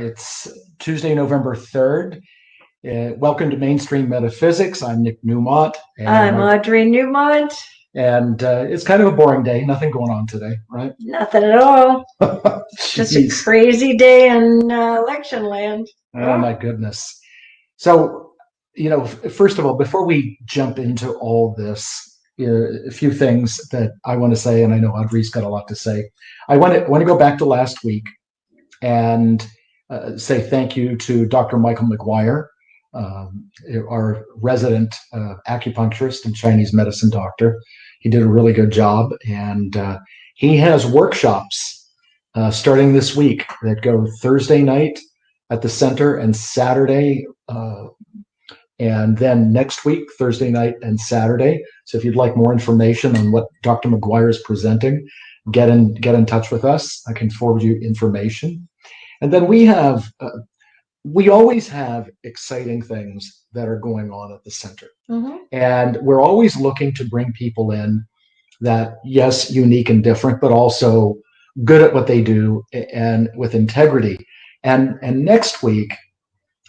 It's Tuesday, November 3rd. Welcome to Mainstream Metaphysics. I'm Nick Newmont. I'm Audrey Newmont. And it's kind of a boring day. Nothing going on today, right? Nothing at all. Just a crazy day in election land. Oh, my goodness. So, first of all, before we jump into all this, a few things that I want to say, and I know Audrey's got a lot to say. I want to go back to last week and say thank you to Dr. Michael McGuire, our resident acupuncturist and Chinese medicine doctor. He did a really good job, and he has workshops starting this week that go Thursday night at the center and Saturday, and then next week, Thursday night and Saturday. So if you'd like more information on what Dr. McGuire is presenting, get in touch with us. I can forward you information. And then we always have exciting things that are going on at the center. Mm-hmm. And we're always looking to bring people in that, yes, unique and different, but also good at what they do and with integrity. And next week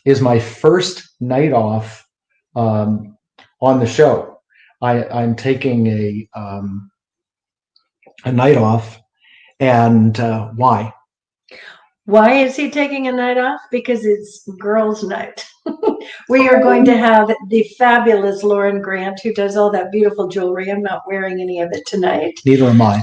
is my first night off on the show. I'm taking a night off. And why? Why is he taking a night off? Because it's girls' night. We are going to have the fabulous Lauren Grant, who does all that beautiful jewelry. I'm not wearing any of it tonight. Neither am I.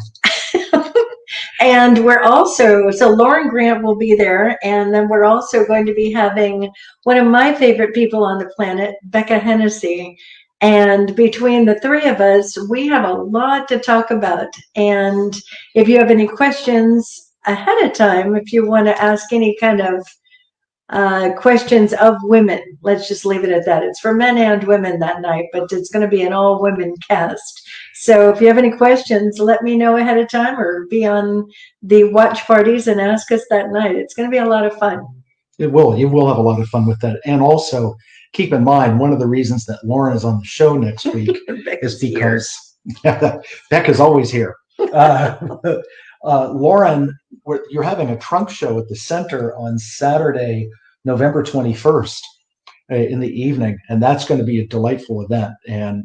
And we're also, so Lauren Grant will be there. And then we're also going to be having one of my favorite people on the planet, Becca Hennessy. And between the three of us, we have a lot to talk about. And if you have any questions ahead of time, if you want to ask any kind of questions of women, let's just leave it at that. It's for men and women that night, but it's going to be an all women cast. So if you have any questions, let me know ahead of time or be on the watch parties and ask us that night. It's going to be a lot of fun. It will. You will have a lot of fun with that. And also keep in mind, one of the reasons that Lauren is on the show next week is because Becca's always here. Lauren, you're having a trunk show at the center on Saturday, November 21st in the evening, and that's going to be a delightful event. And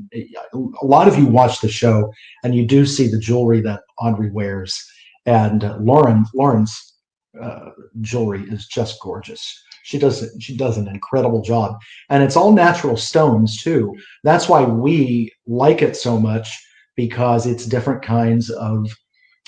a lot of you watch the show, and you do see the jewelry that Audrey wears. And Lauren's jewelry is just gorgeous. She does an incredible job, and it's all natural stones too. That's why we like it so much, because it's different kinds of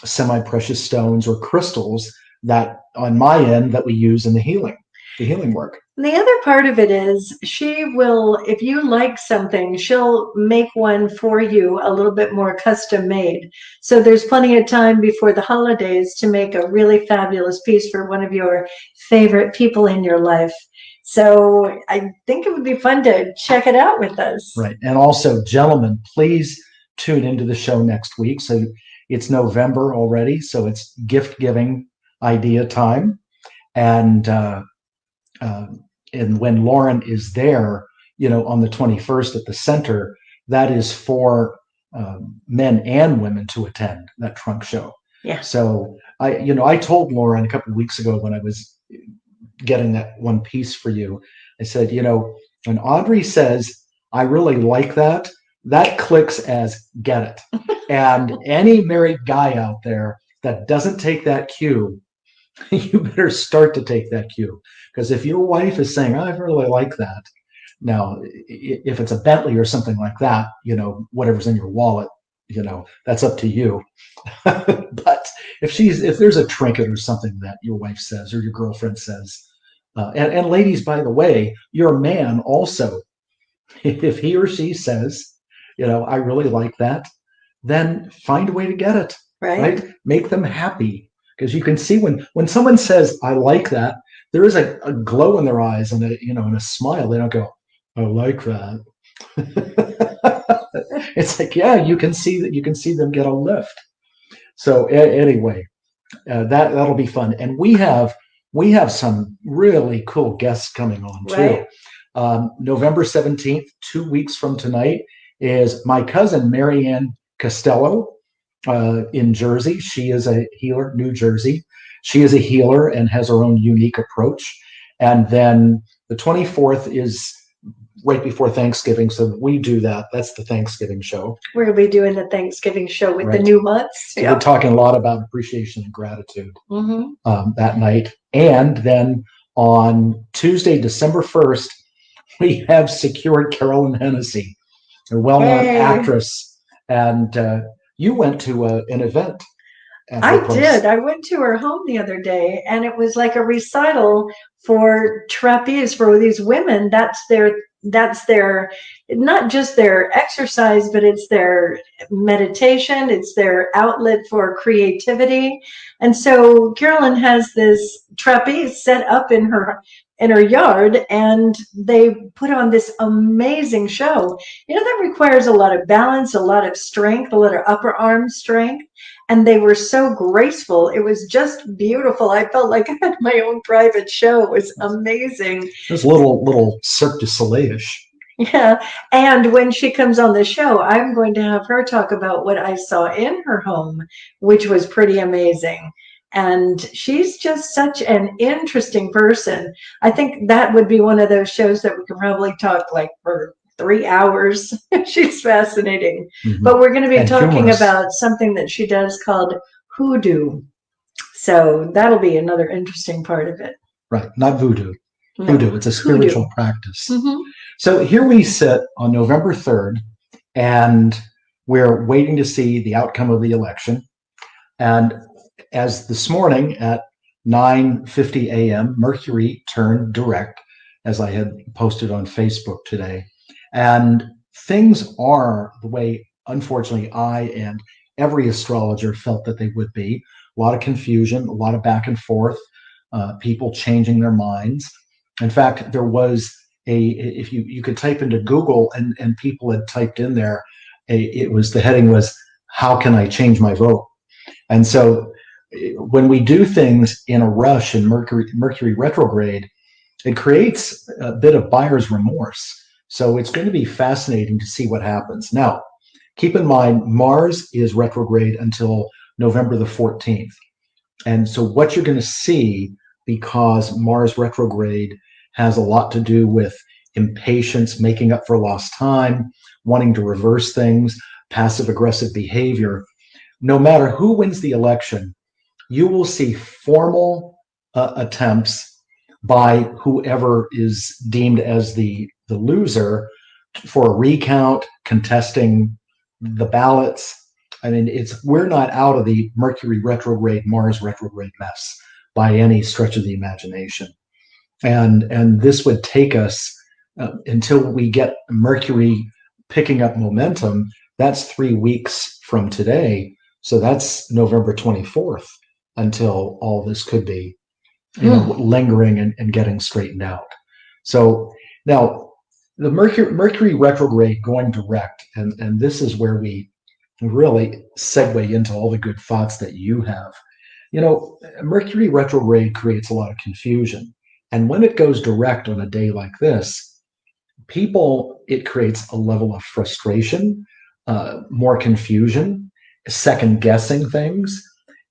semi-precious stones or crystals that on my end that we use in the healing work. The other part of it is she will, if you like something, she'll make one for you a little bit more custom made. So there's plenty of time before the holidays to make a really fabulous piece for one of your favorite people in your life. So I think it would be fun to check it out with us. Right. And also, gentlemen, please tune into the show next week. So it's November already, so it's gift-giving idea time. And when Lauren is there, on the 21st at the center, that is for men and women to attend that trunk show. Yeah. So I told Lauren a couple of weeks ago when I was getting that one piece for you, I said, when Audrey says, I really like that, that clicks as get it. And any married guy out there that doesn't take that cue, you better start to take that cue. Because if your wife is saying, I really like that, now, if it's a Bentley or something like that, whatever's in your wallet, that's up to you. But if there's a trinket or something that your wife says or your girlfriend says, and ladies, by the way, your man also, if he or she says, I really like that, then find a way to get it, right? Make them happy, because you can see when someone says, I like that, there is a glow in their eyes and and a smile. They don't go, I like that. It's like, yeah, you can see them get a lift. So anyway, that'll be fun. And we have some really cool guests coming on too. November 17th, 2 weeks from tonight, is my cousin Marianne Costello, in Jersey. She is a healer, New Jersey. She is a healer and has her own unique approach. And then the 24th is right before Thanksgiving. So we do that. That's the Thanksgiving show. We're going to be doing the Thanksgiving show with the Right. Newmonts. So we're talking a lot about appreciation and gratitude that night. And then on Tuesday, December 1st, we have secured Carolyn Hennessy, a well-known actress. And you went to an event. I did. I went to her home the other day, and it was like a recital for trapeze for these women. That's their not just their exercise, but it's their meditation, it's their outlet for creativity. And so Carolyn has this trapeze set up in her yard, and they put on this amazing show. That requires a lot of balance, a lot of strength, a lot of upper arm strength, and they were so graceful. It was just beautiful. I felt like I had my own private show. It was amazing. It was a little Cirque du Soleil-ish. Yeah. And when she comes on the show, I'm going to have her talk about what I saw in her home, which was pretty amazing. And she's just such an interesting person. I think that would be one of those shows that we could probably talk like for 3 hours. She's fascinating. But we're going to be talking about something that she does called hoodoo. So that'll be another interesting part of it. Right. Not voodoo. No. Hoodoo. It's a spiritual practice. So here we sit on November 3rd, and we're waiting to see the outcome of the election. And as this morning at 9:50 a.m., Mercury turned direct, as I had posted on Facebook today. And things are the way, unfortunately, I and every astrologer felt that they would be. A lot of confusion, a lot of back and forth, people changing their minds. In fact, there was if you could type into Google, and people had typed in there, the heading was, "How can I change my vote?" And so when we do things in a rush in Mercury retrograde, it creates a bit of buyer's remorse. So it's going to be fascinating to see what happens. Now, keep in mind, Mars is retrograde until November the 14th. And so what you're going to see, because Mars retrograde has a lot to do with impatience, making up for lost time, wanting to reverse things, passive-aggressive behavior, no matter who wins the election, you will see formal attempts by whoever is deemed as the loser for a recount, contesting the ballots. I mean, we're not out of the Mercury retrograde, Mars retrograde mess by any stretch of the imagination. And this would take us until we get Mercury picking up momentum. That's 3 weeks from today. So that's November 24th until all this could be, lingering and getting straightened out. So now the Mercury retrograde going direct, and this is where we really segue into all the good thoughts that you have. Mercury retrograde creates a lot of confusion. And when it goes direct on a day like this, it creates a level of frustration, more confusion, second guessing things.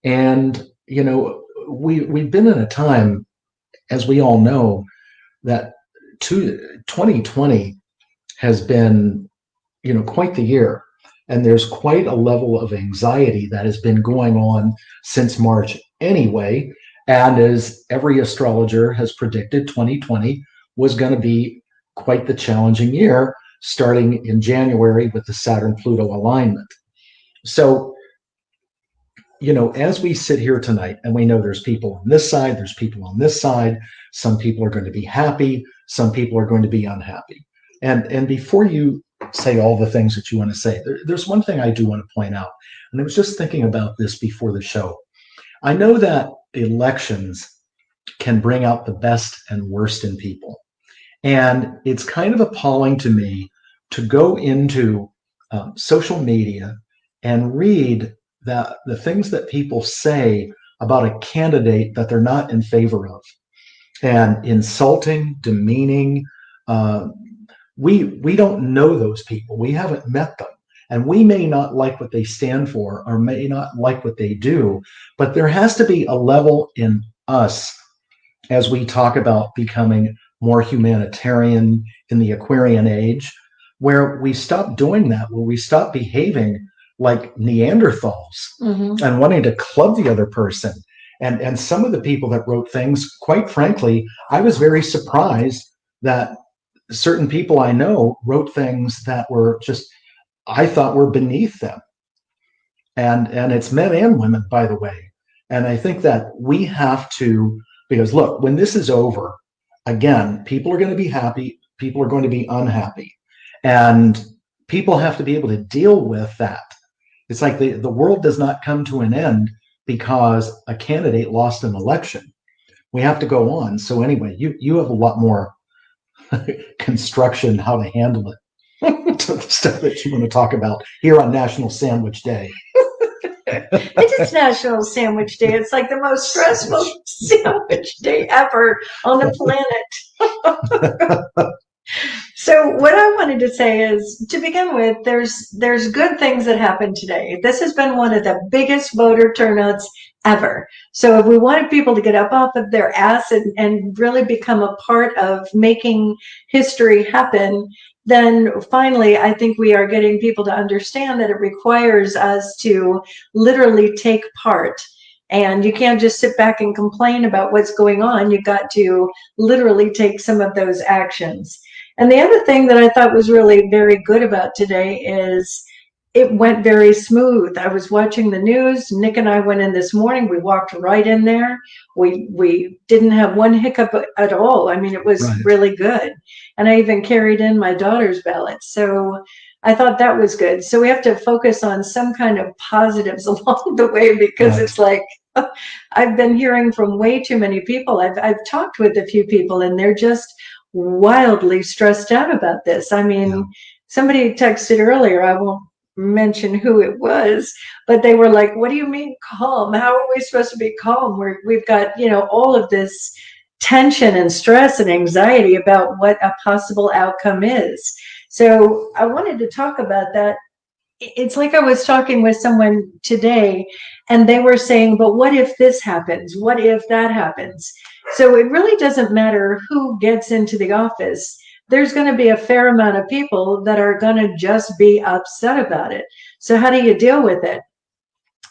And, we've been in a time, as we all know, that 2020 has been, quite the year. And there's quite a level of anxiety that has been going on since March anyway. And as every astrologer has predicted, 2020 was going to be quite the challenging year, starting in January with the Saturn-Pluto alignment. So, as we sit here tonight, and we know there's people on this side, there's people on this side, some people are going to be happy, some people are going to be unhappy. And before you say all the things that you want to say, there's one thing I do want to point out. And I was just thinking about this before the show. I know that elections can bring out the best and worst in people. And it's kind of appalling to me to go into social media and read the things that people say about a candidate that they're not in favor of, and insulting, demeaning. We don't know those people. We haven't met them. And we may not like what they stand for or may not like what they do, but there has to be a level in us as we talk about becoming more humanitarian in the Aquarian age, where we stop doing that, where we stop behaving like Neanderthals and wanting to club the other person. And some of the people that wrote things, quite frankly, I was very surprised that certain people I know wrote things that were just, I thought were beneath them. And it's men and women, by the way. And I think that we have to, because look, when this is over, again, people are going to be happy, people are going to be unhappy. And people have to be able to deal with that. It's like the world does not come to an end because a candidate lost an election. We have to go on. So anyway, you have a lot more construction, how to handle it, to the stuff that you want to talk about here on National Sandwich Day. It is National Sandwich Day. It's like the most stressful sandwich day ever on the planet. So what I wanted to say is, to begin with, there's good things that happened today. This has been one of the biggest voter turnouts ever. So if we wanted people to get up off of their ass and really become a part of making history happen, then finally, I think we are getting people to understand that it requires us to literally take part. And you can't just sit back and complain about what's going on. You've got to literally take some of those actions. And the other thing that I thought was really very good about today is it went very smooth. I was watching the news. Nick and I went in this morning. We walked right in there. We didn't have one hiccup at all. I mean, it was really good. And I even carried in my daughter's ballot. So I thought that was good. So we have to focus on some kind of positives along the way, because it's like, I've been hearing from way too many people. I've talked with a few people and they're just wildly stressed out about this. I mean, somebody texted earlier, I won't mention who it was, but they were like, what do you mean calm? How are we supposed to be calm? We've got, all of this tension and stress and anxiety about what a possible outcome is. So I wanted to talk about that. It's like I was talking with someone today and they were saying, but what if this happens? What if that happens? So it really doesn't matter who gets into the office. There's going to be a fair amount of people that are going to just be upset about it. So how do you deal with it?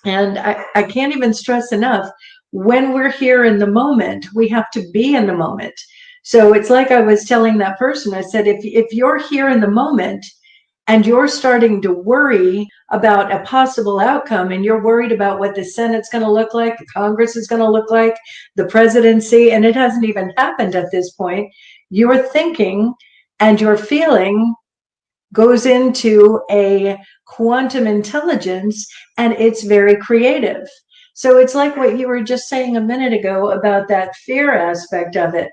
And I can't even stress enough, when we're here in the moment, we have to be in the moment. So it's like I was telling that person, I said, if you're here in the moment and you're starting to worry about a possible outcome, and you're worried about what the Senate's going to look like, the Congress is going to look like, the presidency, and it hasn't even happened at this point, your thinking and your feeling goes into a quantum intelligence, and it's very creative. So it's like what you were just saying a minute ago about that fear aspect of it.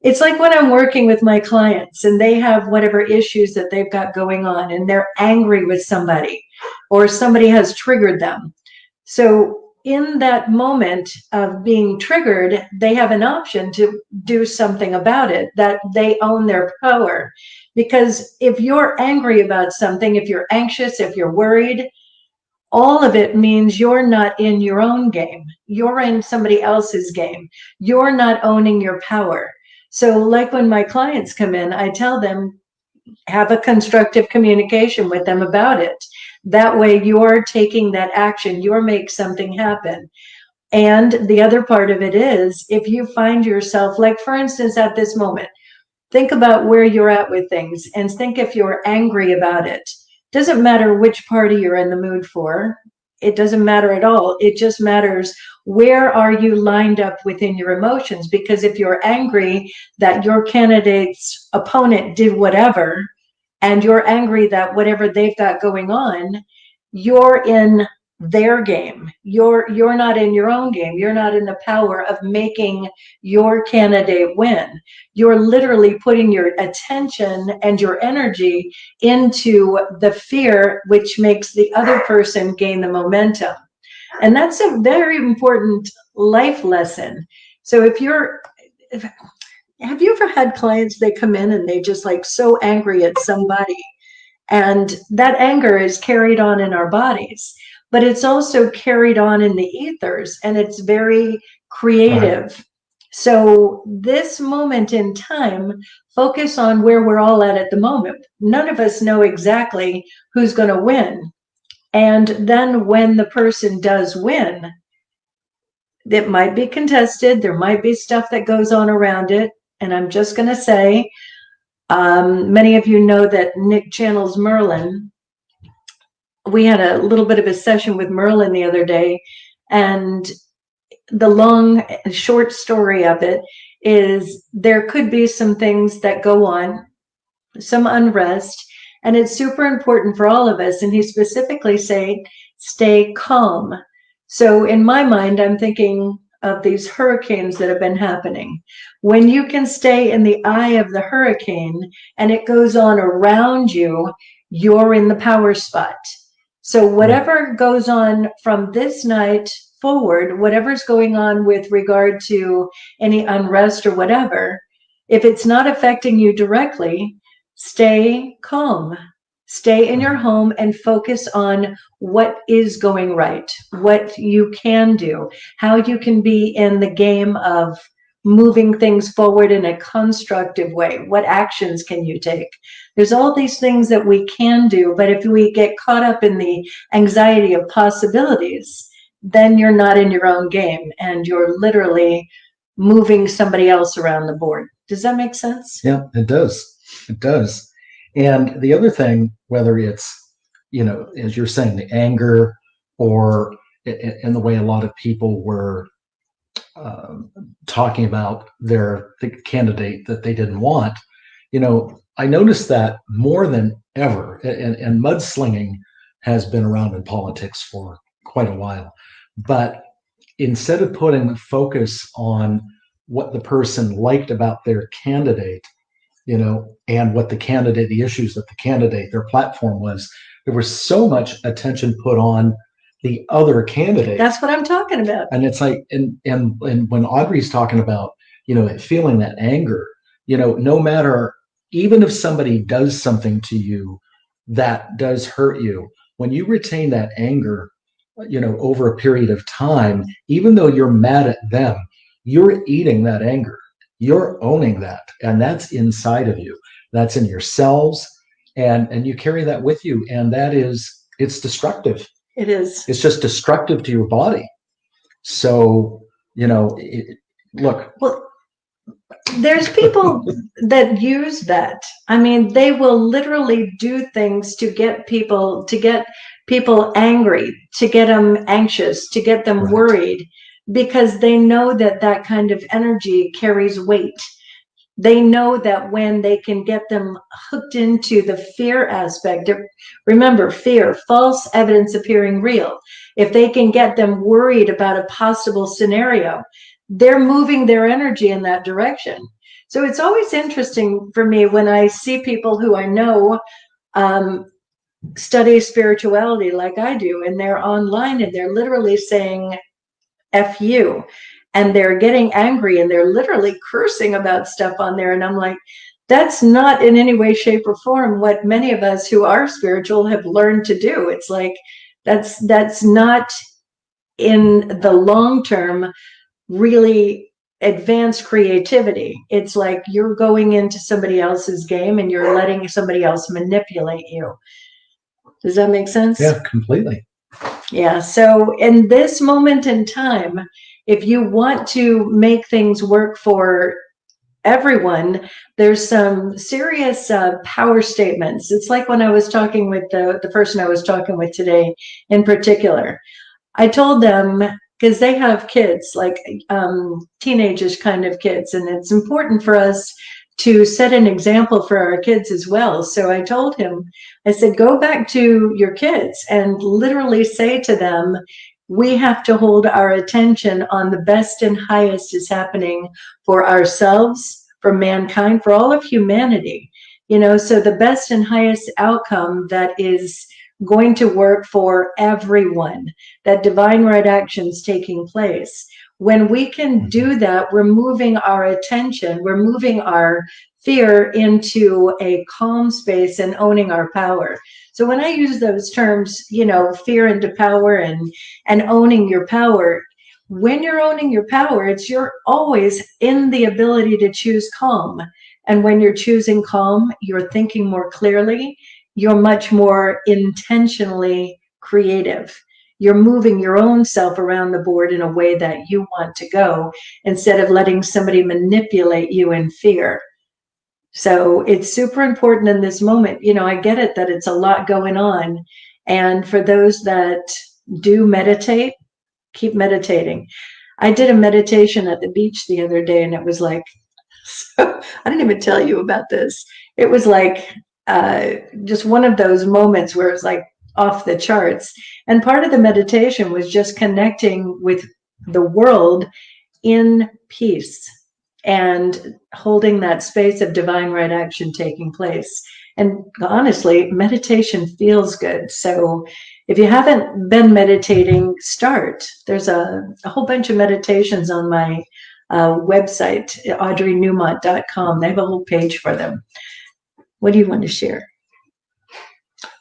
It's like when I'm working with my clients and they have whatever issues that they've got going on and they're angry with somebody or somebody has triggered them. So in that moment of being triggered, they have an option to do something about it, that they own their power. Because if you're angry about something, if you're anxious, if you're worried, all of it means you're not in your own game. You're in somebody else's game. You're not owning your power. So like when my clients come in, I tell them, have a constructive communication with them about it. That way you're taking that action, you're making something happen. And the other part of it is, if you find yourself, like for instance, at this moment, think about where you're at with things and think if you're angry about it. Doesn't matter which party you're in the mood for. It doesn't matter at all. It just matters, where are you lined up within your emotions? Because if you're angry that your candidate's opponent did whatever, and you're angry that whatever they've got going on, you're in their game. You're not in your own game. You're not in the power of making your candidate win. You're literally putting your attention and your energy into the fear, which makes the other person gain the momentum. And that's a very important life lesson. So have you ever had clients, they come in and they just like so angry at somebody, And that anger is carried on in our bodies, but it's also carried on in the ethers, and it's very creative. Right. So this moment in time, focus on where we're all at the moment. None of us know exactly who's going to win. And then when the person does win, it might be contested. There might be stuff that goes on around it. And I'm just going to say, many of you know that Nick channels Merlin. We had a little bit of a session with Merlin the other day, and the short story of it is there could be some things that go on, some unrest, and it's super important for all of us. And he specifically say, stay calm. So in my mind, I'm thinking of these hurricanes that have been happening. When you can stay in the eye of the hurricane and it goes on around you, you're in the power spot. So whatever goes on from this night forward, whatever's going on with regard to any unrest or whatever, if it's not affecting you directly, stay calm. Stay in your home and focus on what is going right, what you can do, how you can be in the game of moving things forward in a constructive way. What actions can you take? There's all these things that we can do, but if we get caught up in the anxiety of possibilities, then you're not in your own game and you're literally moving somebody else around the board. Does that make sense? Yeah, it does. It does. And the other thing, whether it's, as you're saying, the anger or in the way a lot of people were talking about the candidate that they didn't want, I noticed that more than ever. And mudslinging has been around in politics for quite a while. But instead of putting focus on what the person liked about their candidate, and what the issues that the candidate, their platform was, there was so much attention put on the other candidate. That's what I'm talking about. And it's like, and when Audrey's talking about, feeling that anger, no matter, even if somebody does something to you that does hurt you, when you retain that anger, over a period of time, even though you're mad at them, you're eating that anger. You're owning that, and that's inside of you. That's in your cells, and you carry that with you, and it's destructive. It is. It's just destructive to your body. So, look. Well, there's people that use that. I mean, they will literally do things to get people angry, to get them anxious, to get them worried, because they know that that kind of energy carries weight. They know that when they can get them hooked into the fear aspect, remember, fear, false evidence appearing real. If they can get them worried about a possible scenario, they're moving their energy in that direction. So it's always interesting for me when I see people who I know study spirituality like I do, and they're online and they're literally saying, F you, and they're getting angry and they're literally cursing about stuff on there. And I'm like, that's not in any way, shape, or form what many of us who are spiritual have learned to do. It's like, that's not in the long term really advanced creativity. It's like you're going into somebody else's game and you're letting somebody else manipulate you. Does that make sense? Yeah, completely. Yeah. So in this moment in time, if you want to make things work for everyone, there's some serious power statements. It's like when I was talking with the person I was talking with today in particular, I told them, because they have kids, like teenagers kind of kids, and it's important for us to set an example for our kids as well. So I told him, I said, go back to your kids and literally say to them, we have to hold our attention on the best and highest is happening for ourselves, for mankind, for all of humanity. So the best and highest outcome that is going to work for everyone, that divine right actions taking place. When we can do that, we're moving our attention, we're moving our fear into a calm space and owning our power. So when I use those terms, fear into power and owning your power, when you're owning your power, you're always in the ability to choose calm. And when you're choosing calm, you're thinking more clearly, you're much more intentionally creative. You're moving your own self around the board in a way that you want to go, instead of letting somebody manipulate you in fear. So it's super important in this moment. I get it that it's a lot going on. And for those that do meditate, keep meditating. I did a meditation at the beach the other day, and it was like, I didn't even tell you about this. It was like just one of those moments where it was like off the charts. And part of the meditation was just connecting with the world in peace and holding that space of divine right action taking place. And honestly, meditation feels good. So if you haven't been meditating, start. There's a whole bunch of meditations on my website, audreynewmont.com. They have a whole page for them. What do you want to share?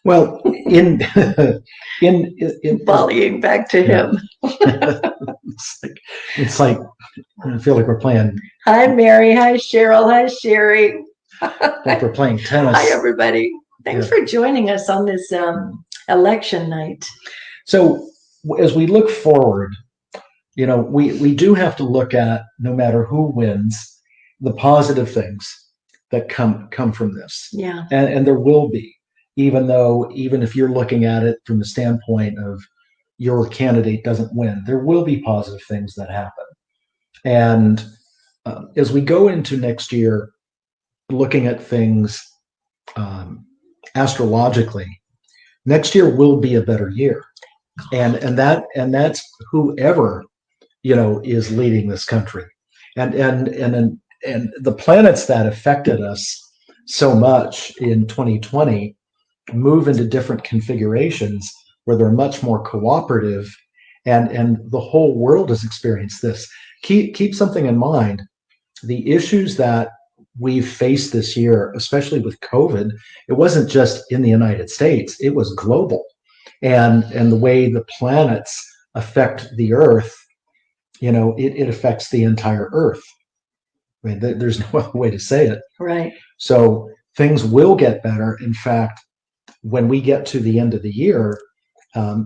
Well, in volleying back to him. it's like I feel like we're playing. Hi, Mary. Hi, Cheryl. Hi, Sherry. Like we're playing tennis. Hi, everybody. Thanks for joining us on this election night. So as we look forward, we do have to look at, no matter who wins, the positive things that come from this. Yeah. And there will be, even if you're looking at it from the standpoint of your candidate doesn't win, there will be positive things that happen. And as we go into next year, looking at things astrologically, next year will be a better year. And that's whoever is leading this country, and the planets that affected us so much in 2020 move into different configurations where they're much more cooperative, and the whole world has experienced this. Keep something in mind: the issues that we've faced this year, especially with COVID, it wasn't just in the United States; it was global. And the way the planets affect the Earth, it affects the entire Earth. I mean, there's no other way to say it. Right. So things will get better. In fact, when we get to the end of the year,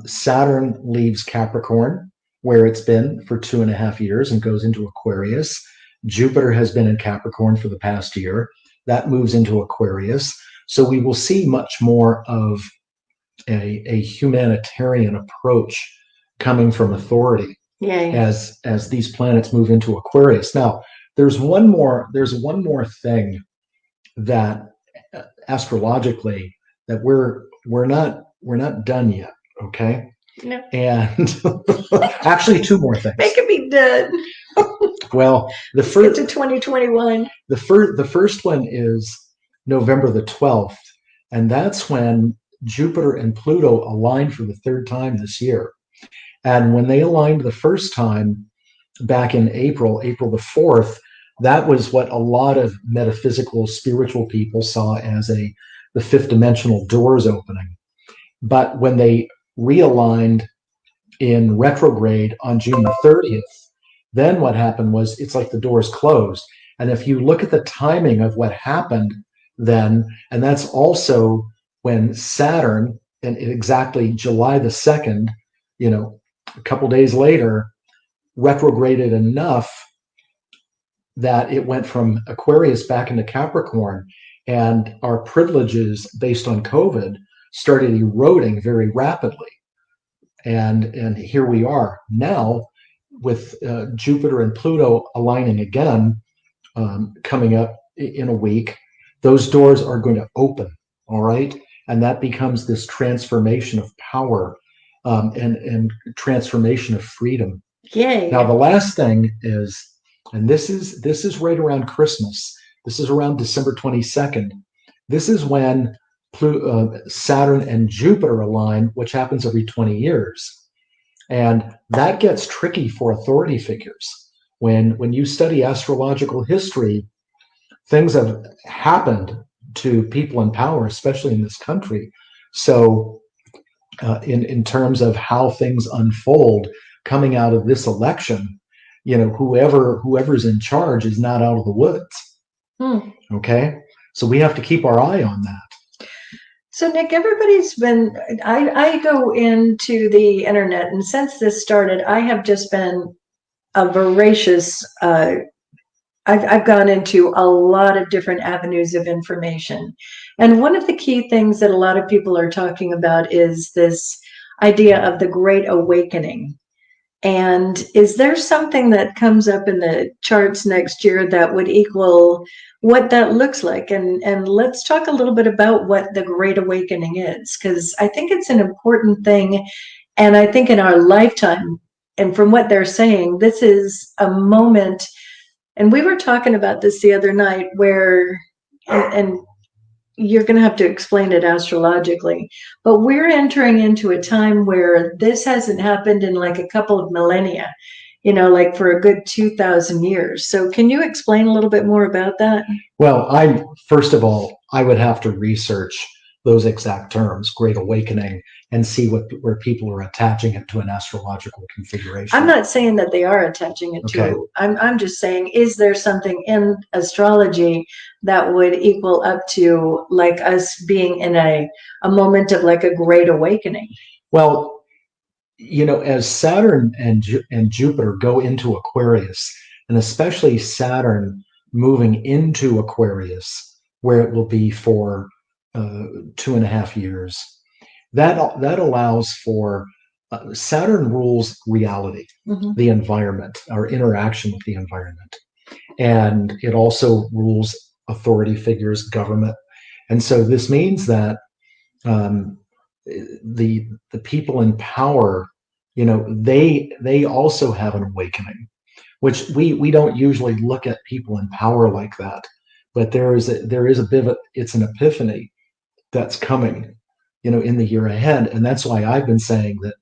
Saturn leaves Capricorn, where it's been for 2.5 years, and goes into Aquarius. Jupiter has been in Capricorn for the past year. That moves into Aquarius. So we will see much more of a humanitarian approach coming from authority. Yay. as these planets move into Aquarius. Now, there's one more thing that astrologically that we're not done yet. Okay. No. And actually, two more things. Making me dead. Well, the first to 2021. The first one is November the 12th, and that's when Jupiter and Pluto align for the third time this year. And when they aligned the first time back in April the 4th, that was what a lot of metaphysical, spiritual people saw as the fifth dimensional doors opening. But when they realigned in retrograde on June the 30th, then what happened was it's like the doors closed. And if you look at the timing of what happened then, and that's also when Saturn, and exactly July the 2nd, a couple days later, retrograded enough that it went from Aquarius back into Capricorn, and our privileges based on COVID started eroding very rapidly. And here we are now with Jupiter and Pluto aligning again, coming up in a week. Those doors are going to open, all right? And that becomes this transformation of power and transformation of freedom. Yay. Now, the last thing is, and this is right around Christmas. This is around December 22nd. This is when Saturn and Jupiter align, which happens every 20 years. And that gets tricky for authority figures. When you study astrological history, things have happened to people in power, especially in this country. So, in terms of how things unfold coming out of this election, whoever's in charge is not out of the woods. Okay, so we have to keep our eye on that. So Nick, everybody's been, I go into the internet, and since this started, I have just been a voracious, I've gone into a lot of different avenues of information. And one of the key things that a lot of people are talking about is this idea of the Great Awakening. And is there something that comes up in the charts next year that would equal what that looks like? And let's talk a little bit about what the Great Awakening is, because I think it's an important thing. And I think in our lifetime, and from what they're saying, this is a moment. And we were talking about this the other night where, and you're going to have to explain it astrologically, but we're entering into a time where this hasn't happened in like a couple of millennia, like for a good 2,000 years. So can you explain a little bit more about that? Well, first of all, I would have to research those exact terms, Great Awakening, and see where people are attaching it to an astrological configuration. I'm not saying that they are attaching it to. I'm just saying, is there something in astrology that would equal up to like us being in a moment of like a great awakening? Well, as Saturn and Jupiter go into Aquarius, and especially Saturn moving into Aquarius, where it will be for 2.5 years, that allows for Saturn rules reality, the environment, our interaction with the environment, and it also rules authority figures, government, and so this means that the people in power, they also have an awakening, which we don't usually look at people in power like that, but there is a bit of it's an epiphany that's coming, in the year ahead. And that's why I've been saying that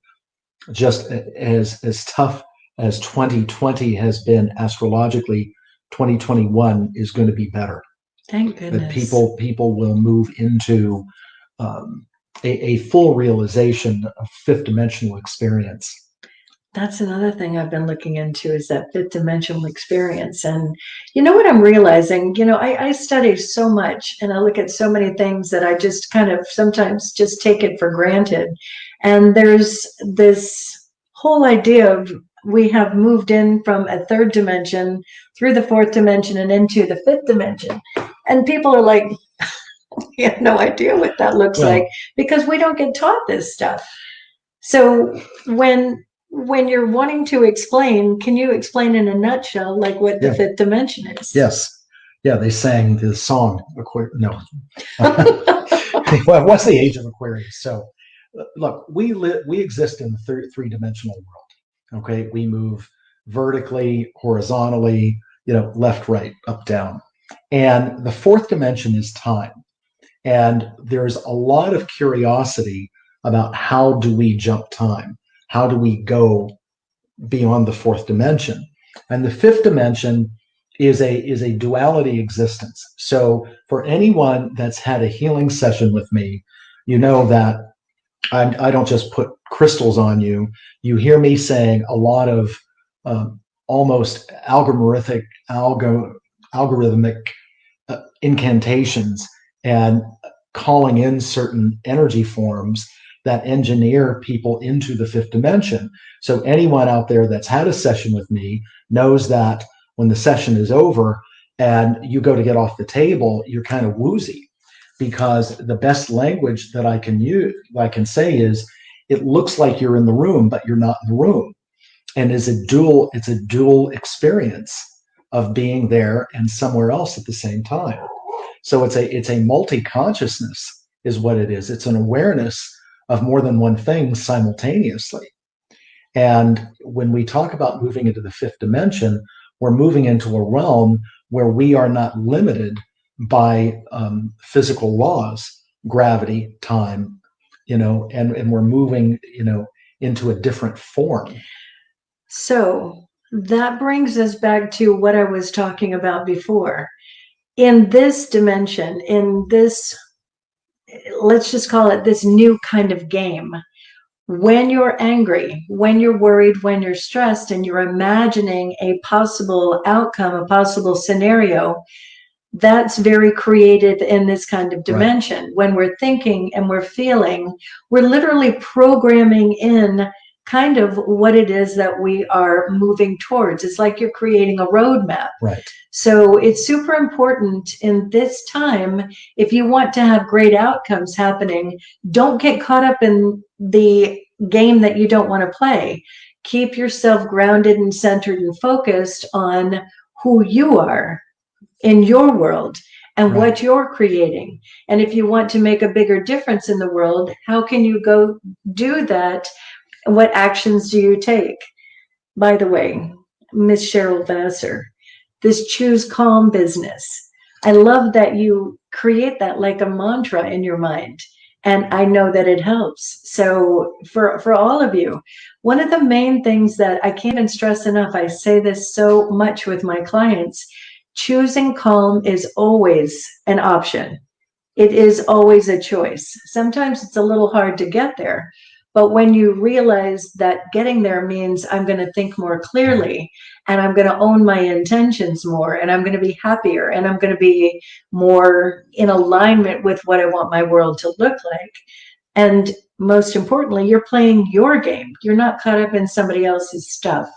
just as tough as 2020 has been astrologically, 2021 is going to be better. Thank goodness. That people will move into a full realization of fifth dimensional experience. That's another thing I've been looking into, is that fifth dimensional experience. And you know what I'm realizing, I study so much and I look at so many things that I just kind of sometimes just take it for granted. And there's this whole idea of we have moved in from a third dimension through the fourth dimension and into the fifth dimension. And people are like, we have no idea what that looks like, because we don't get taught this stuff. So when you're wanting to explain, can you explain in a nutshell like what the fifth dimension is? Yes. Yeah, they sang the song no. Well, what's the age of Aquarius? So look, we exist in the three-dimensional world. Okay, we move vertically, horizontally, left, right, up, down. And the fourth dimension is time. And there's a lot of curiosity about how do we jump time? How do we go beyond the fourth dimension? And the fifth dimension is a duality existence. So for anyone that's had a healing session with me, that I don't just put crystals on you. You hear me saying a lot of almost algorithmic incantations and calling in certain energy forms that engineer people into the fifth dimension. So anyone out there that's had a session with me knows that when the session is over and you go to get off the table, you're kind of woozy, because the best language that I can say is, it looks like you're in the room, but you're not in the room. And it's a dual experience of being there and somewhere else at the same time. So it's a multi-consciousness is what it is. It's an awareness of more than one thing simultaneously. And when we talk about moving into the fifth dimension, we're moving into a realm where we are not limited by physical laws, gravity, time, and we're moving, into a different form. So that brings us back to what I was talking about before. in this dimension, in this, let's just call it this new kind of game, when you're angry, when you're worried, when you're stressed, and you're imagining a possible outcome, a possible scenario, that's very creative in this kind of dimension. Right. When we're thinking and we're feeling, we're literally programming in kind of what it is that we are moving towards. It's like you're creating a roadmap. Right. So it's super important in this time, if you want to have great outcomes happening, don't get caught up in the game that you don't want to play. Keep yourself grounded and centered and focused on who you are in your world and right. what you're creating. And if you want to make a bigger difference in the world, how can you go do that? What actions do you take? By the way, Miss Cheryl Vassar, this choose calm business. I love that you create that like a mantra in your mind. And I know that it helps. So for all of you, one of the main things that I can't even stress enough, I say this so much with my clients, choosing calm is always an option. It is always a choice. Sometimes it's a little hard to get there, but when you realize that getting there means I'm going to think more clearly and I'm going to own my intentions more and I'm going to be happier and I'm going to be more in alignment with what I want my world to look like. And most importantly, you're playing your game. You're not caught up in somebody else's stuff.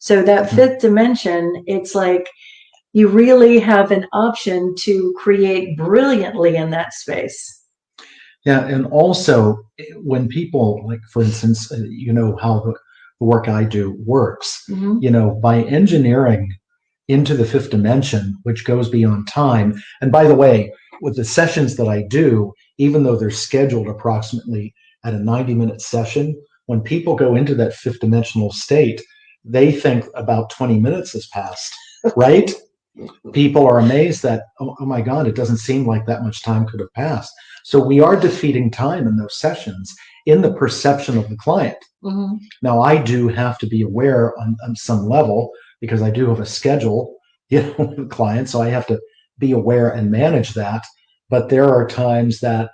So that fifth dimension, it's like you really have an option to create brilliantly in that space. Yeah, and also when people, like for instance, you know how the work I do works, mm-hmm. you know, by engineering into the fifth dimension, which goes beyond time. And by the way, with the sessions that I do, even though they're scheduled approximately at a 90-minute session, when people go into that fifth dimensional state, they think about 20 minutes has passed, right? People are amazed that, oh my God, it doesn't seem like that much time could have passed. So we are defeating time in those sessions in the perception of the client. Mm-hmm. Now, I do have to be aware on some level because I do have a schedule, you know, with clients, so I have to be aware and manage that. But there are times that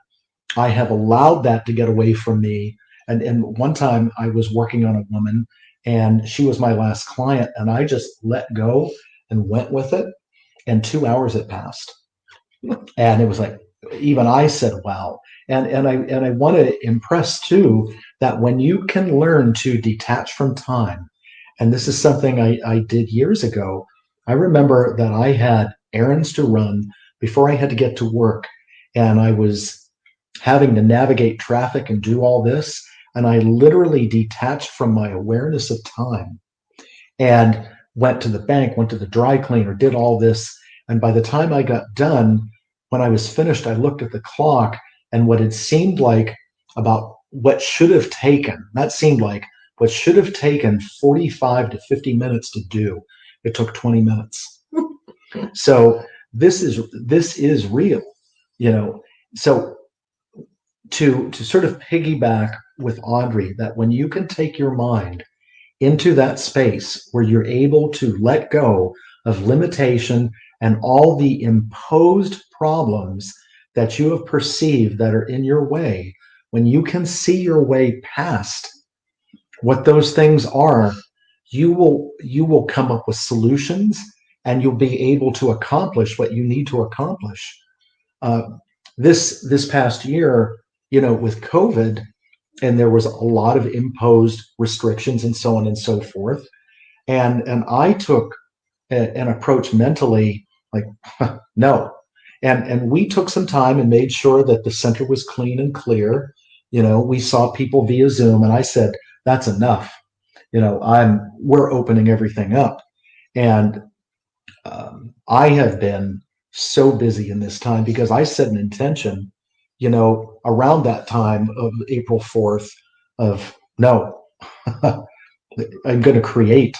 I have allowed that to get away from me. And one time I was working on a woman and she was my last client and I just let go and went with it. And 2 hours had passed. And it was like, even I said, wow. And I want to impress too, that when you can learn to detach from time, and this is something I did years ago, I remember that I had errands to run before I had to get to work. And I was having to navigate traffic and do all this. And I literally detached from my awareness of time and went to the bank, went to the dry cleaner, did all this. And by the time I got done, when I was finished, I looked at the clock and what it seemed like about what should have taken, that seemed like what should have taken 45 to 50 minutes to do, it took 20 minutes. So this is real, you know. So to sort of piggyback with Audrey, that when you can take your mind into that space where you're able to let go of limitation and all the imposed problems that you have perceived that are in your way, when you can see your way past what those things are, you will come up with solutions and you'll be able to accomplish what you need to accomplish. This past year, you know, with COVID, and there was a lot of imposed restrictions and so on and so forth. And I took an approach mentally like, no. And we took some time and made sure that the center was clean and clear. You know, we saw people via Zoom and I said, that's enough. You know, we're opening everything up. And I have been so busy in this time because I set an intention, you know, around that time of April 4th of no, I'm going to create,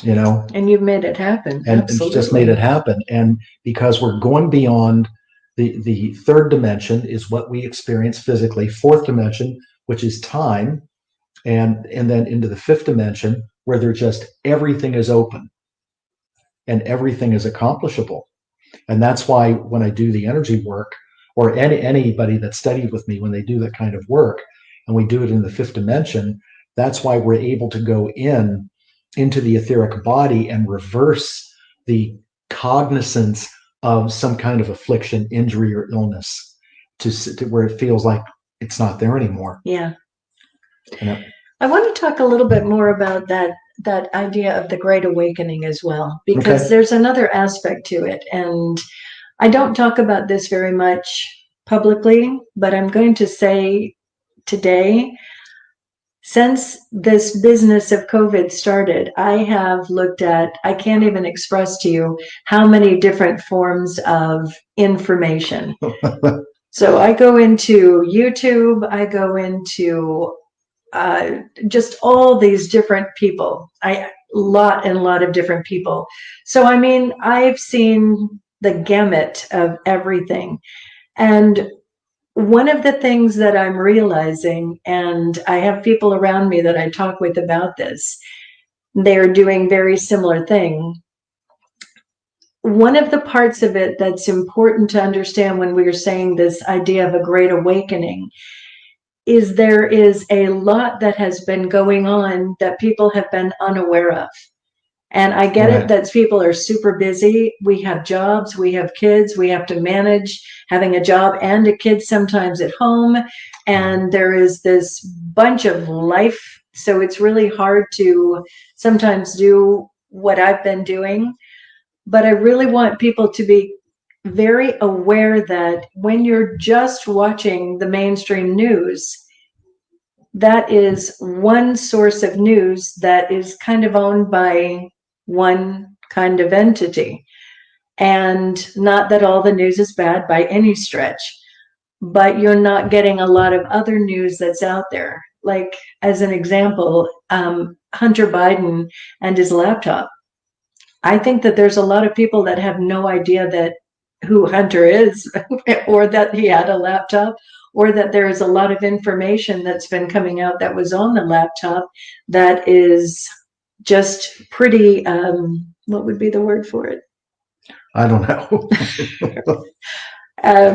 you know. And you've made it happen. And just made it happen. And because we're going beyond the third dimension is what we experience physically, fourth dimension, which is time, and then into the fifth dimension where everything is open and everything is accomplishable. And that's why when I do the energy work, or anybody that studied with me, when they do that kind of work, and we do it in the fifth dimension, that's why we're able to go into the etheric body and reverse the cognizance of some kind of affliction, injury, or illness to where it feels like it's not there anymore. Yeah. You know? I want to talk a little bit more about that idea of the Great Awakening as well, because there's another aspect to it. And I don't talk about this very much publicly, but I'm going to say today, since this business of COVID started, I have looked at, I can't even express to you how many different forms of information. So I go into YouTube, I go into just all these different people, a lot of different people. So, I mean, I've seen the gamut of everything. And one of the things that I'm realizing, and I have people around me that I talk with about this, they're doing very similar thing. One of the parts of it that's important to understand when we are saying this idea of a great awakening is there is a lot that has been going on that people have been unaware of. And I get it that people are super busy. We have jobs, we have kids, we have to manage having a job and a kid sometimes at home. And there is this bunch of life. So it's really hard to sometimes do what I've been doing. But I really want people to be very aware that when you're just watching the mainstream news, that is one source of news that is kind of owned by one kind of entity. And not that all the news is bad by any stretch, but you're not getting a lot of other news that's out there. Like, as an example, Hunter Biden and his laptop. I think that there's a lot of people that have no idea that who Hunter is, or that he had a laptop, or that there is a lot of information that's been coming out that was on the laptop that is just pretty, what would be the word for it? I don't know.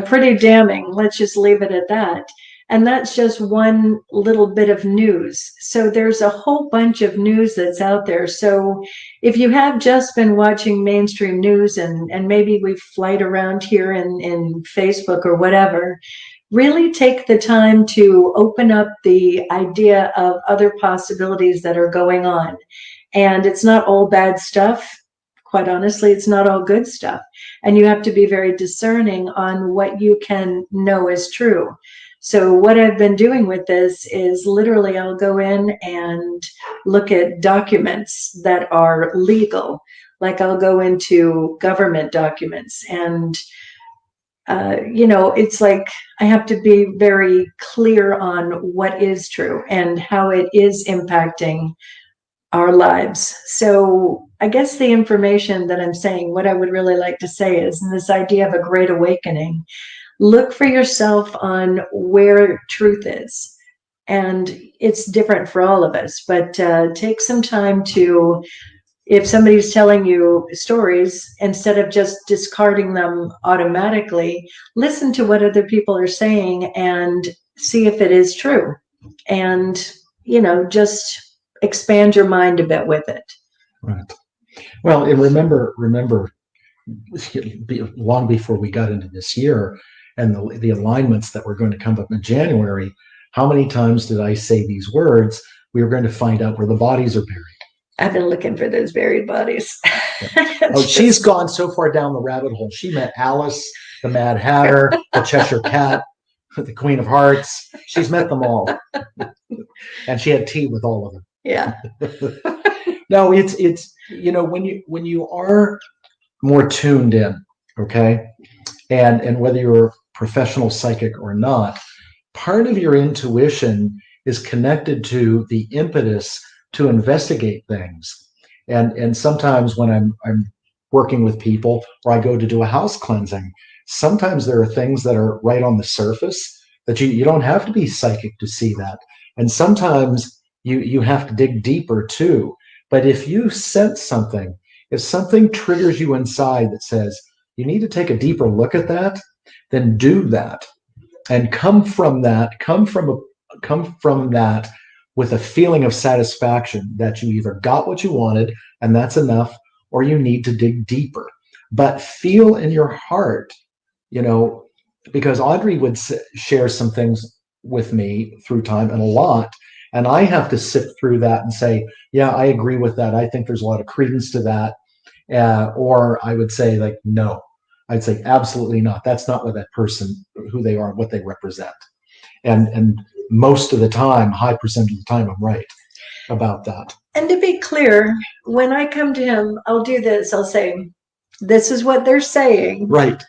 Pretty damning. Let's just leave it at that. And that's just one little bit of news. So there's a whole bunch of news that's out there. So if you have just been watching mainstream news and maybe we flight around here in Facebook or whatever, really take the time to open up the idea of other possibilities that are going on. And it's not all bad stuff. Quite honestly, it's not all good stuff. And you have to be very discerning on what you can know is true. So what I've been doing with this is literally I'll go in and look at documents that are legal. Like I'll go into government documents and, it's like I have to be very clear on what is true and how it is impacting our lives. So I guess the information that I'm saying, what I would really like to say is in this idea of a great awakening, look for yourself on where truth is. And it's different for all of us, but take some time to, if somebody's telling you stories, instead of just discarding them automatically, listen to what other people are saying and see if it is true. And, just expand your mind a bit with it. Right. Well, and remember, long before we got into this year and the alignments that were going to come up in January, how many times did I say these words? We were going to find out where the bodies are buried. I've been looking for those buried bodies. Oh, she's gone so far down the rabbit hole. She met Alice, the Mad Hatter, the Cheshire Cat, the Queen of Hearts. She's met them all. And she had tea with all of them. Yeah. No, it's when you are more tuned in, okay, and whether you're a professional psychic or not, part of your intuition is connected to the impetus to investigate things. And sometimes when I'm working with people or I go to do a house cleansing, sometimes there are things that are right on the surface that you don't have to be psychic to see that. And sometimes you have to dig deeper too. But if you sense something, if something triggers you inside that says, you need to take a deeper look at that, then do that, and come from that with a feeling of satisfaction that you either got what you wanted and that's enough, or you need to dig deeper. But feel in your heart, you know, because Audrey would share some things with me through time, and a lot, and I have to sift through that and say, yeah, I agree with that. I think there's a lot of credence to that. Or I would say, like, no, I'd say absolutely not. That's not what that person, who they are, what they represent. And most of the time, high percent of the time, I'm right about that. And to be clear, when I come to him, I'll do this. I'll say, this is what they're saying. Right.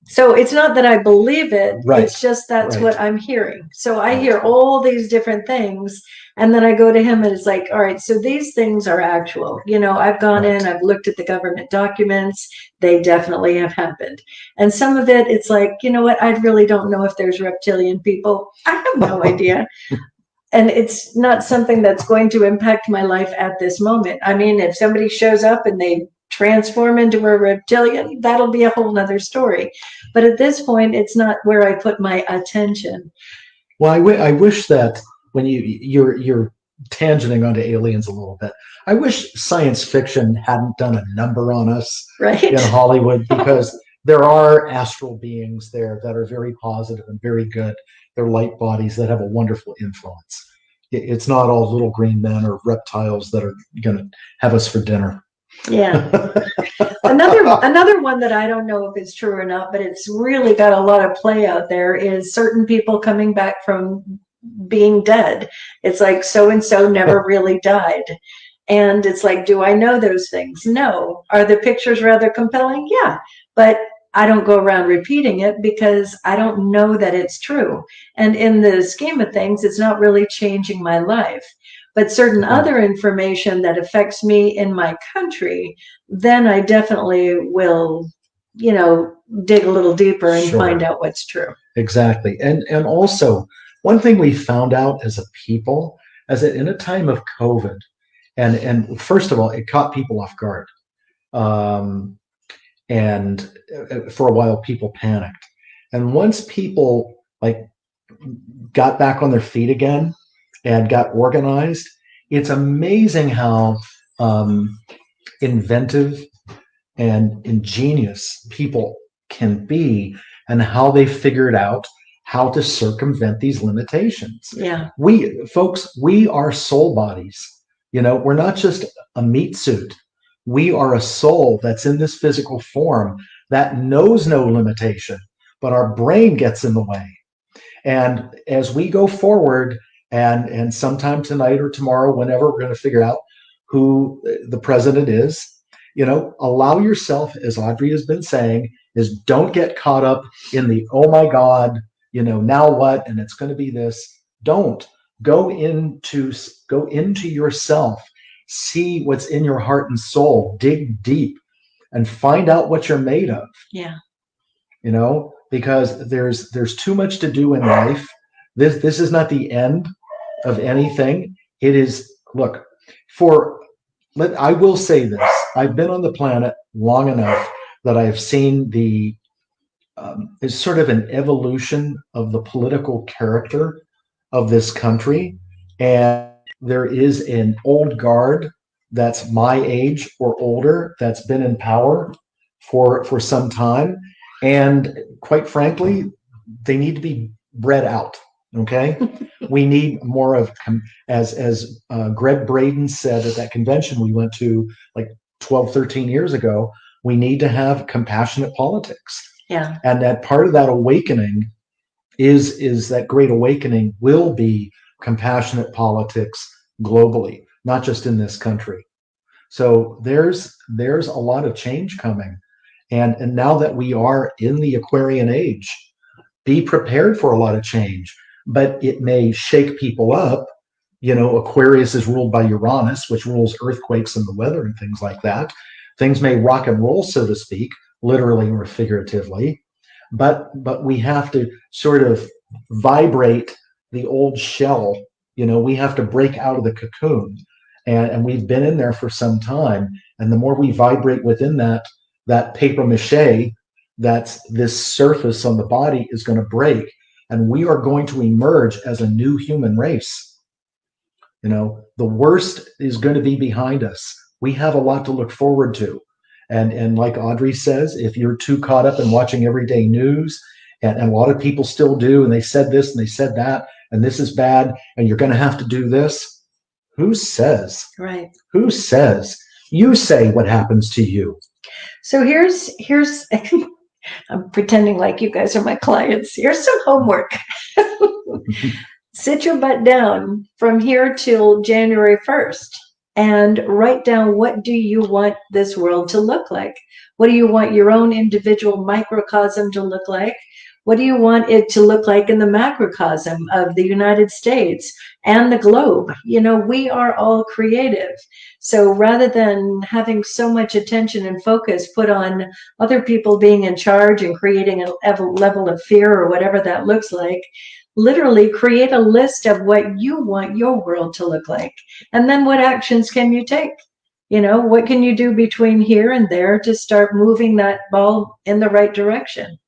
So it's not that I believe it. Right. It's just that's Right. what I'm hearing. So I hear all these different things, and then I go to him and it's like, all right, so these things are actual. You know, I've gone in, I've looked at the government documents. They definitely have happened. And some of it, it's like, you know what? I really don't know if there's reptilian people. I have no idea. And it's not something that's going to impact my life at this moment. I mean, if somebody shows up and they transform into a reptilian, that'll be a whole nother story. But at this point, it's not where I put my attention. Well, I wish that when you're tangenting onto aliens a little bit, I wish science fiction hadn't done a number on us Right. in Hollywood, because there are astral beings there that are very positive and very good. They're light bodies that have a wonderful influence. It's not all little green men or reptiles that are going to have us for dinner. Yeah. Another one that I don't know if it's true or not, but it's really got a lot of play out there, is certain people coming back from being dead. It's like so and so never really died. And it's like, do I know those things? No. Are the pictures rather compelling? Yeah. But I don't go around repeating it because I don't know that it's true. And in the scheme of things, it's not really changing my life. But certain other information that affects me in my country, then I definitely will, you know, dig a little deeper and find out what's true. Exactly. And also, one thing we found out as a people, as that in a time of COVID, and first of all, it caught people off guard. And for a while, people panicked. And once people like got back on their feet again and got organized, it's amazing how inventive and ingenious people can be, and how they figured out how to circumvent these limitations. Yeah. We are soul bodies. You know, we're not just a meat suit. We are a soul that's in this physical form that knows no limitation, but our brain gets in the way. And as we go forward, and sometime tonight or tomorrow, whenever, we're going to figure out who the president is, you know, allow yourself, as Audrey has been saying, is don't get caught up in the, oh my God, you know, now what? And it's going to be this. Don't go into yourself, see what's in your heart and soul, dig deep and find out what you're made of. Yeah. You know, because there's too much to do in life. This is not the end of anything. It is, look, I will say this. I've been on the planet long enough that I've seen it's sort of an evolution of the political character of this country. And there is an old guard that's my age or older that's been in power for some time. And quite frankly, they need to be bred out. Okay. We need more of, as Greg Braden said at that convention we went to like 12, 13 years ago, we need to have compassionate politics. Yeah. And that part of that awakening is that great awakening will be compassionate politics globally, not just in this country. So there's a lot of change coming. And now that we are in the Aquarian age, be prepared for a lot of change, but it may shake people up. You know, Aquarius is ruled by Uranus, which rules earthquakes and the weather and things like that. Things may rock and roll, so to speak, literally or figuratively, but we have to sort of vibrate the old shell. You know, we have to break out of the cocoon, and we've been in there for some time. And the more we vibrate within that paper mache, that this surface on the body is going to break, and we are going to emerge as a new human race. You know, the worst is going to be behind us. We have a lot to look forward to. And like Audrey says, if you're too caught up in watching everyday news, and a lot of people still do, and they said this and they said that, and this is bad, and you're going to have to do this. Who says? Right. Who says? You say what happens to you. So here's I'm pretending like you guys are my clients. Here's some homework. Sit your butt down from here till January 1st and write down, what do you want this world to look like? What do you want your own individual microcosm to look like? What do you want it to look like in the macrocosm of the United States and the globe? You know, we are all creative. So rather than having so much attention and focus put on other people being in charge and creating a level of fear or whatever that looks like, literally create a list of what you want your world to look like. And then what actions can you take? You know, what can you do between here and there to start moving that ball in the right direction?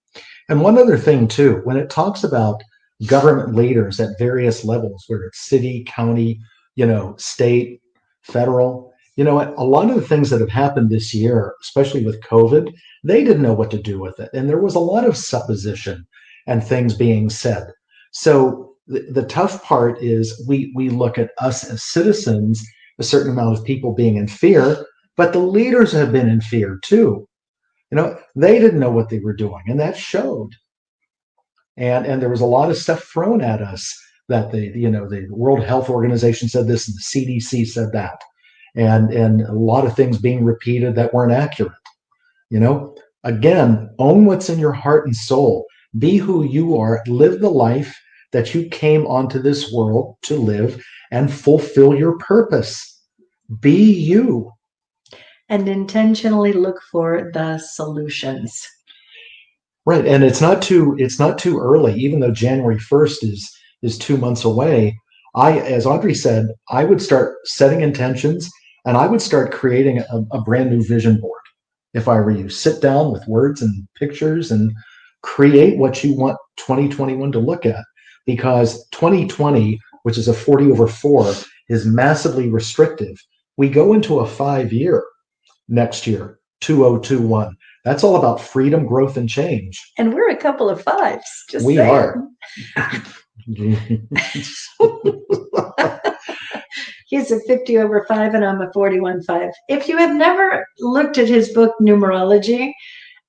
And one other thing too, when it talks about government leaders at various levels, whether it's city, county, you know, state, federal, you know what, a lot of the things that have happened this year, especially with COVID, they didn't know what to do with it. And there was a lot of supposition and things being said. So the tough part is we look at us as citizens, a certain amount of people being in fear, but the leaders have been in fear too. You know, they didn't know what they were doing, and that showed. And there was a lot of stuff thrown at us that the World Health Organization said this and the CDC said that, and a lot of things being repeated that weren't accurate. You know, again, own what's in your heart and soul. Be who you are. Live the life that you came onto this world to live, and fulfill your purpose. Be you. And intentionally look for the solutions. Right, and it's not too early, even though January 1st is 2 months away. As Audrey said, I would start setting intentions, and I would start creating a brand new vision board. If I were you, sit down with words and pictures and create what you want 2021 to look at, because 2020, which is a 40/4, is massively restrictive. We go into a 5-year next year, 2021. That's all about freedom, growth, and change. And we're a couple of fives. Just we saying. Are. He's a 50/5 and I'm a 41/5. If you have never looked at his book, Numerology,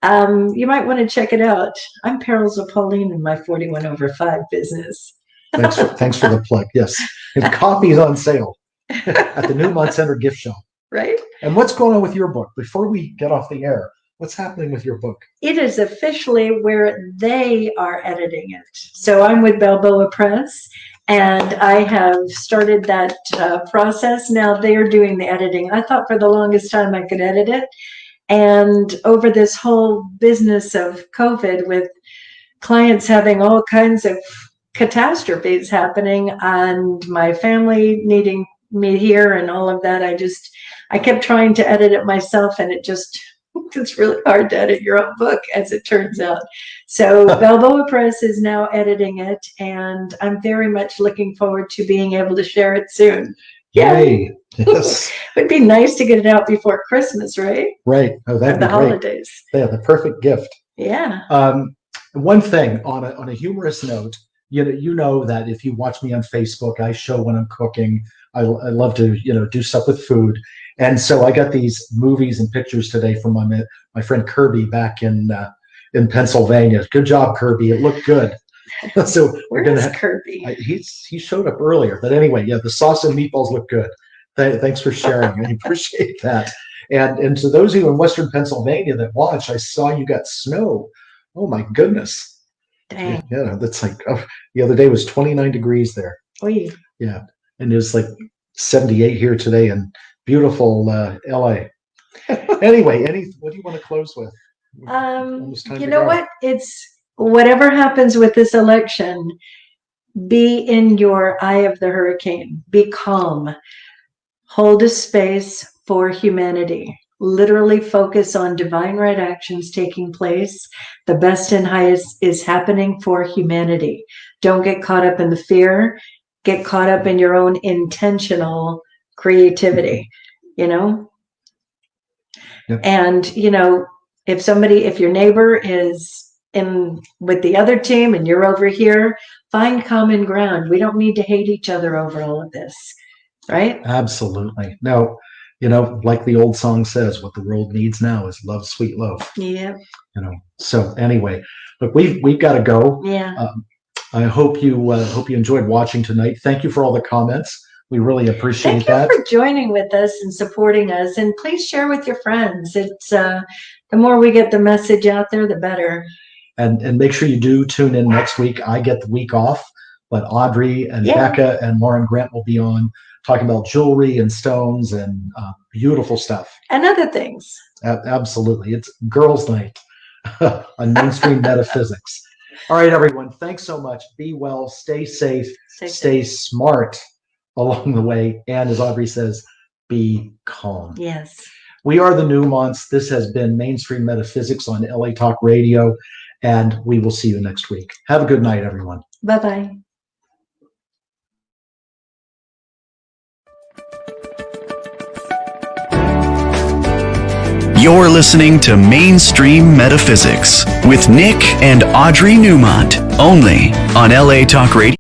you might want to check it out. I'm Perils of Pauline in my 41/5 business. Thanks for the plug. Yes. And copies on sale at the Newmont Center gift shop. Right. And what's going on with your book? Before we get off the air, what's happening with your book? It is officially where they are editing it. So I'm with Balboa Press, and I have started that process. Now they're doing the editing. I thought for the longest time I could edit it. And over this whole business of COVID, with clients having all kinds of catastrophes happening and my family needing me here and all of that, I kept trying to edit it myself, and it's really hard to edit your own book, as it turns out. So Balboa Press is now editing it, and I'm very much looking forward to being able to share it soon. Yay! Yes. It would be nice to get it out before Christmas, right? Right. Oh, that'd be the great. Holidays. Yeah, the perfect gift. Yeah. One thing on a humorous note, you know that if you watch me on Facebook, I show when I'm cooking. I love to do stuff with food, and so I got these movies and pictures today from my friend Kirby back in Pennsylvania. Good job, Kirby. It looked good. So where's Kirby? He showed up earlier, but anyway, yeah, the sauce and meatballs look good. Thanks for sharing. I appreciate that. And to those of you in Western Pennsylvania that watch, I saw you got snow. Oh my goodness. Dang. Yeah, that's like the other day was 29 degrees there. Oy. Yeah, and it was like 78 here today in beautiful LA. Anyway, what do you want to close with? You know what? It's whatever happens with this election, be in your eye of the hurricane. Be calm. Hold a space for humanity. literally focus on divine right actions taking place. The best and highest is happening for humanity. Don't get caught up in the fear. Get caught up in your own intentional creativity, you know? Yep. And, if your neighbor is in with the other team and you're over here, find common ground. We don't need to hate each other over all of this, right? Absolutely. No, like the old song says, what the world needs now is love, sweet love. Yeah. So anyway, look, we've got to go. Yeah. I hope you enjoyed watching tonight. Thank you for all the comments. We really appreciate that. Thank you for joining with us and supporting us. And please share with your friends. It's the more we get the message out there, the better. And make sure you do tune in next week. I get the week off, but Audrey and Becca and Lauren Grant will be on talking about jewelry and stones and beautiful stuff. And other things. Absolutely. It's girls' night on Mainstream Metaphysics. All right, everyone. Thanks so much. Be well. Stay safe. Stay smart along the way. And as Audrey says, be calm. Yes. We are the Newmonts. This has been Mainstream Metaphysics on LA Talk Radio, and we will see you next week. Have a good night, everyone. Bye-bye. You're listening to Mainstream Metaphysics with Nick and Audrey Newmont, only on LA Talk Radio.